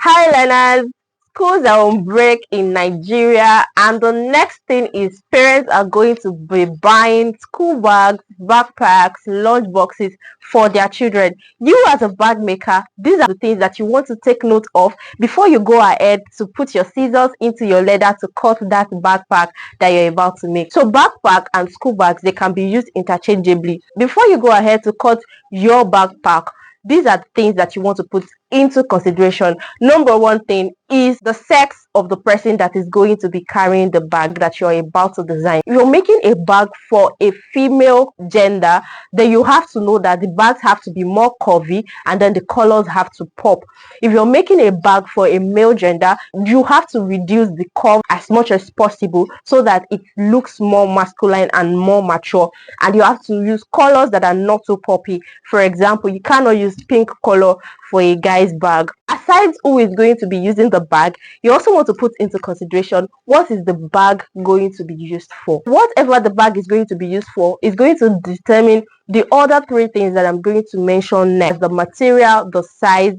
Hi learners, schools are on break in Nigeria and the next thing is parents are going to be buying school bags, backpacks, lunch boxes for their children. You as a bag maker, these are the things that you want to take note of before you go ahead to put your scissors into your leather to cut that backpack that you're about to make. So backpack and school bags, they can be used interchangeably. Before you go ahead to cut your backpack, these are the things that you want to put into consideration. Number one thing is the sex of the person that is going to be carrying the bag that you're about to design. If you're making a bag for a female gender, then you have to know that the bags have to be more curvy and then the colors have to pop. If you're making a bag for a male gender, you have to reduce the curve as much as possible so that it looks more masculine and more mature, and you have to use colors that are not so poppy. For example, you cannot use pink color for a guy's bag. Aside who is going to be using the bag, you also want to put into consideration what is the bag going to be used for. Whatever the bag is going to be used for is going to determine the other three things that I'm going to mention next: the material, the size,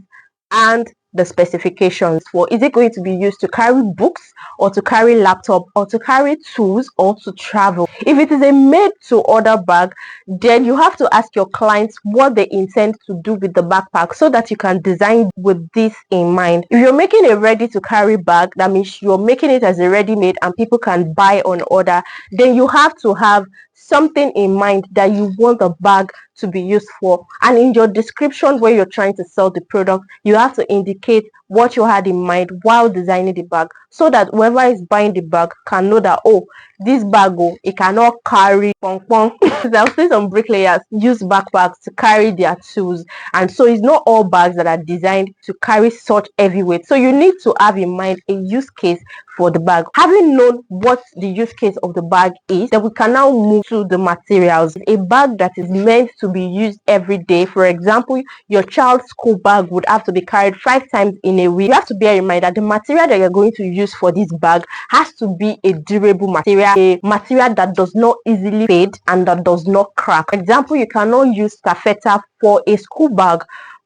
and the specifications. For is it going to be used to carry books or to carry laptop or to carry tools or to travel? If it is a made to order bag, then you have to ask your clients what they intend to do with the backpack so that you can design with this in mind. If you're making a ready to carry bag, that means you're making it as a ready made and people can buy on order, then you have to have something in mind that you want the bag to be used for, and in your description where you're trying to sell the product, you have to indicate what you had in mind while designing the bag so that whoever is buying the bag can know that, oh, this bag, oh, it cannot carry pong pong. I've seen some bricklayers use backpacks to carry their tools, and so it's not all bags that are designed to carry such heavy weight. So you need to have in mind a use case for the bag. Having known what the use case of the bag is, then we can now move to the materials. A bag that is meant to be used every day, for example, your child's school bag would have to be carried 5 times in a week. You have to bear in mind that the material that you're going to use for this bag has to be a durable material, a material that does not easily fade and that does not crack. For example, you cannot use taffeta for a school bag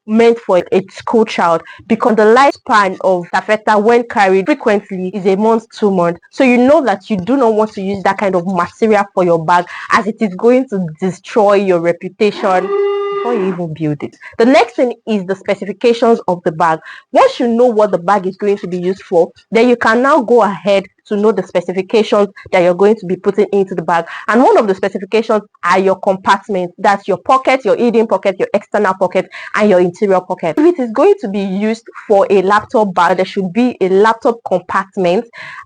meant for a school child because the lifespan of taffeta when carried frequently is a month, 2 months. So you know that you do not want to use that kind of material for your bag, as it is going to destroy your reputation before you even build it. The next thing is the specifications of the bag. Once you know what the bag is going to be used for, then you can now go ahead to know the specifications that you're going to be putting into the bag. And one of the specifications are your compartments. That's your pocket, your hidden pocket, your external pocket, and your interior pocket. If it is going to be used for a laptop bag, there should be a laptop compartment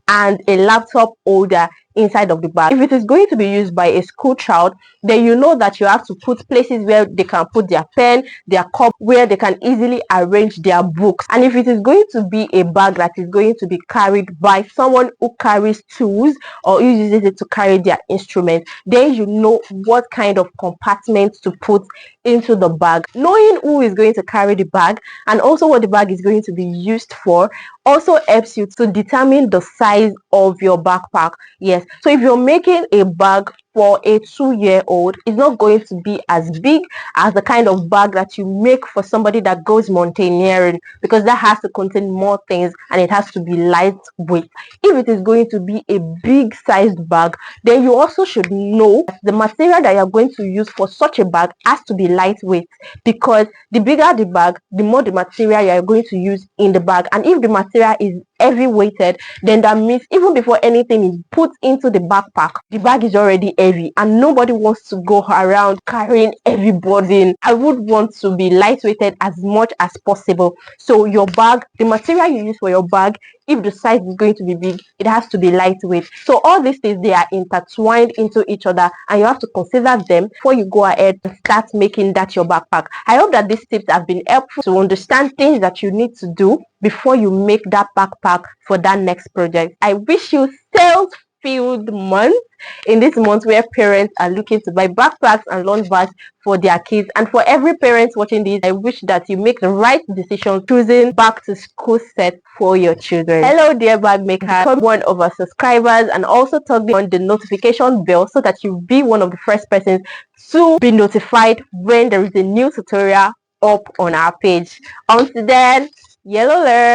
and a laptop holder inside of the bag. If it is going to be used by a school child, then you know that you have to put places where they can put their pen, their cup, where they can easily arrange their books. And if it is going to be a bag that is going to be carried by someone who carries tools or who uses it to carry their instruments, then you know what kind of compartments to put into the bag. Knowing who is going to carry the bag and also what the bag is going to be used for also helps you to determine the size of your backpack. Yes, so if you're making a bag for a 2-year-old, it's not going to be as big as the kind of bag that you make for somebody that goes mountaineering, because that has to contain more things and it has to be lightweight. If it is going to be a big sized bag, then you also should know that the material that you're going to use for such a bag has to be lightweight, because the bigger the bag, the more the material you're going to use in the bag. And if the material is heavy weighted, then that means even before anything is put into the backpack, the bag is already heavy and nobody wants to go around carrying heavy burden. I would want to be lightweighted as much as possible. So your bag, the material you use for your bag, if the size is going to be big, it has to be lightweight. So all these things, they are intertwined into each other and you have to consider them before you go ahead and start making that your backpack. I hope that these tips have been helpful to understand things that you need to do before you make that backpack for that next project. I wish you sales-filled month in this month where parents are looking to buy backpacks and lunch bags for their kids. And for every parent watching this, I wish that you make the right decision choosing back to school set for your children. Hello dear Bagmaker, become one of our subscribers and also turn on the notification bell so that you'll be one of the first persons to be notified when there is a new tutorial up on our page. Until then, yellow alert.